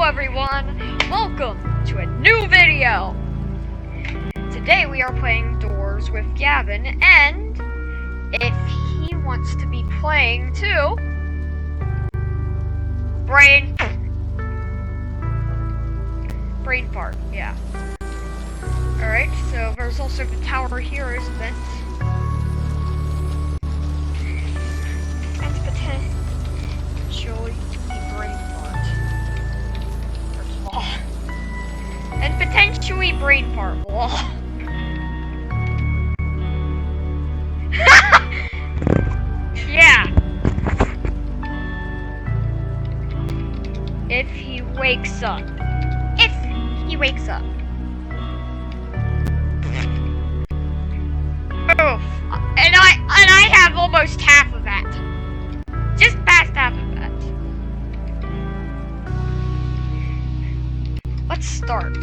everyone, welcome to a new video! Today we are playing Doors with Gavin, and if he wants to be playing too, Brain Fart, yeah. Alright, so there's also the tower here, isn't it? And potentially Brain Fart. First of all. And potentially Brain Fart. Yeah. If he wakes up. If he wakes up. Oof. And I have almost half of that. Just past half of that. Let's start.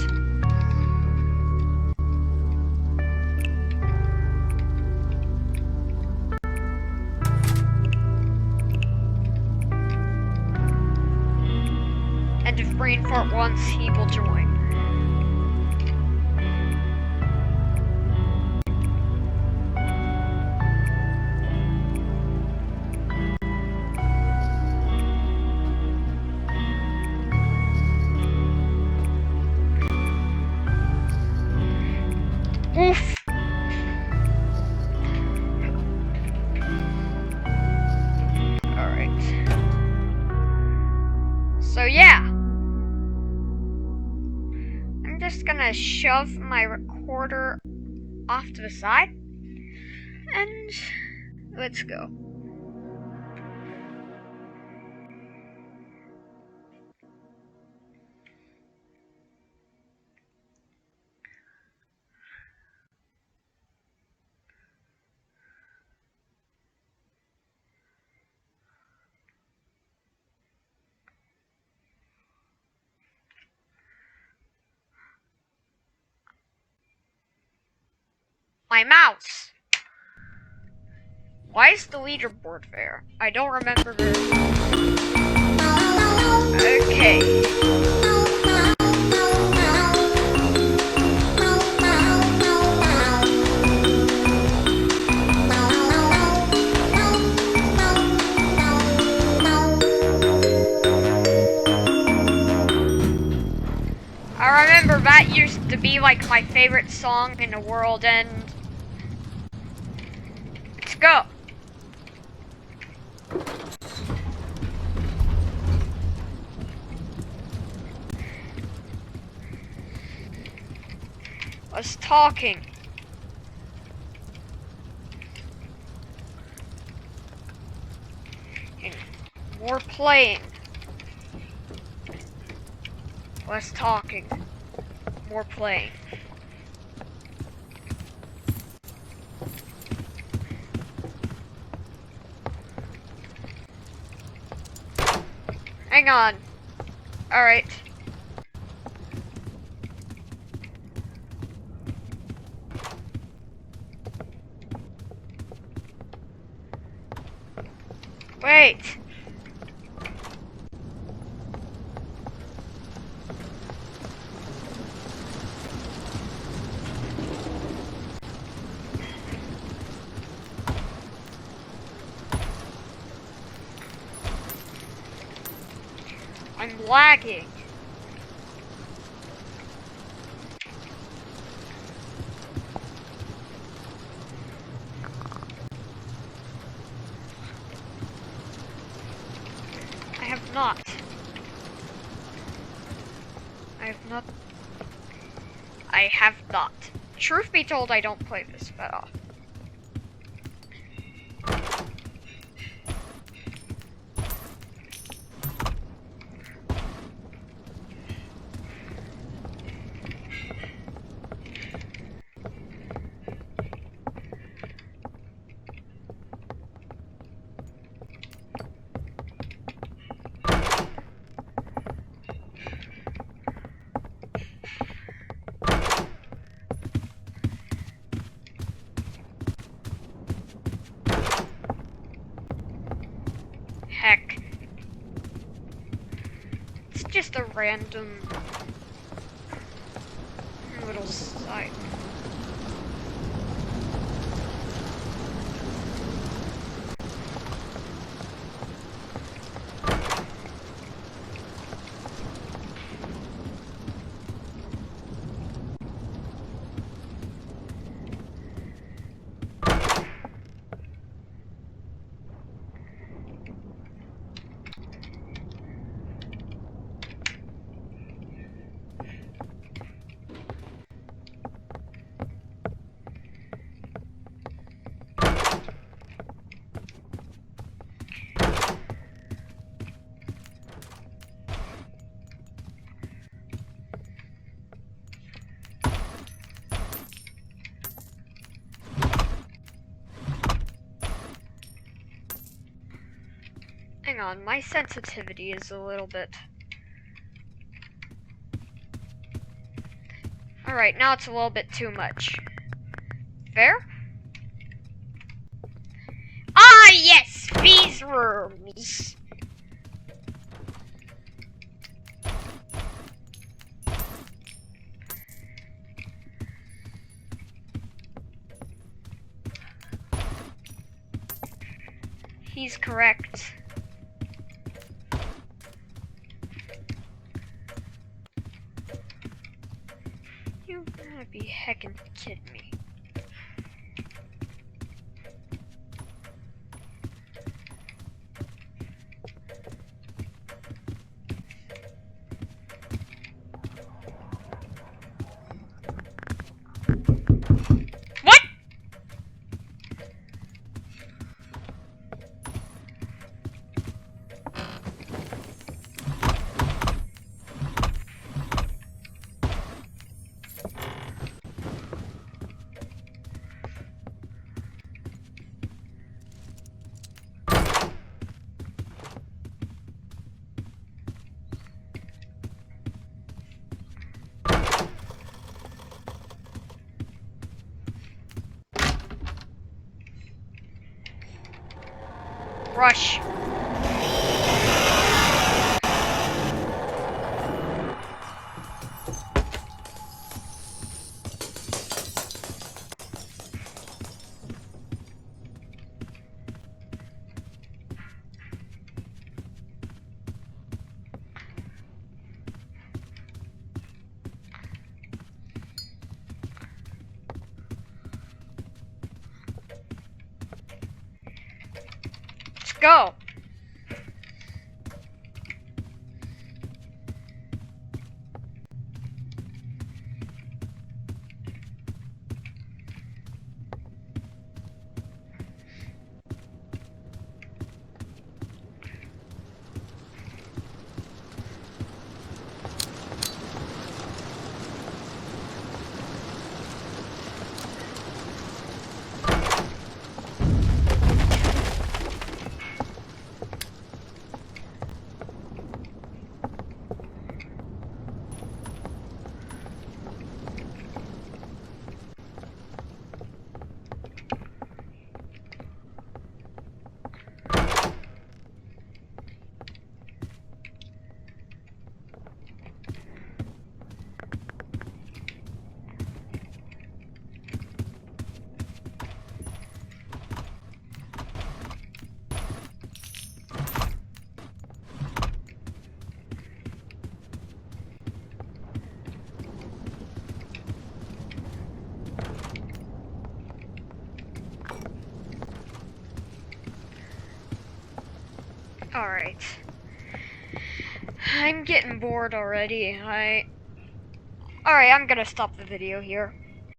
And if Brain Fart wants, he will join. Oof. Alright. So yeah. I'm just gonna shove my recorder off to the side. And let's go. My mouse! Why is the leaderboard there? I don't remember very well. Okay. I remember that used to be like my favorite song in the world, and let's go. Us talking. And more playing. Less talking. More playing. Hang on. Alright. Wait. I'm lagging. I have not. I have not. Truth be told, I don't play this that often. the random little side. Hang on, my sensitivity is a little bit... Alright, now it's a little bit too much. Fair? Ah, yes! These rooms! He's correct. You gotta be heckin' kidding me. What? Rush. Let's go. Alright. I'm getting bored already. Alright, I'm gonna stop the video here.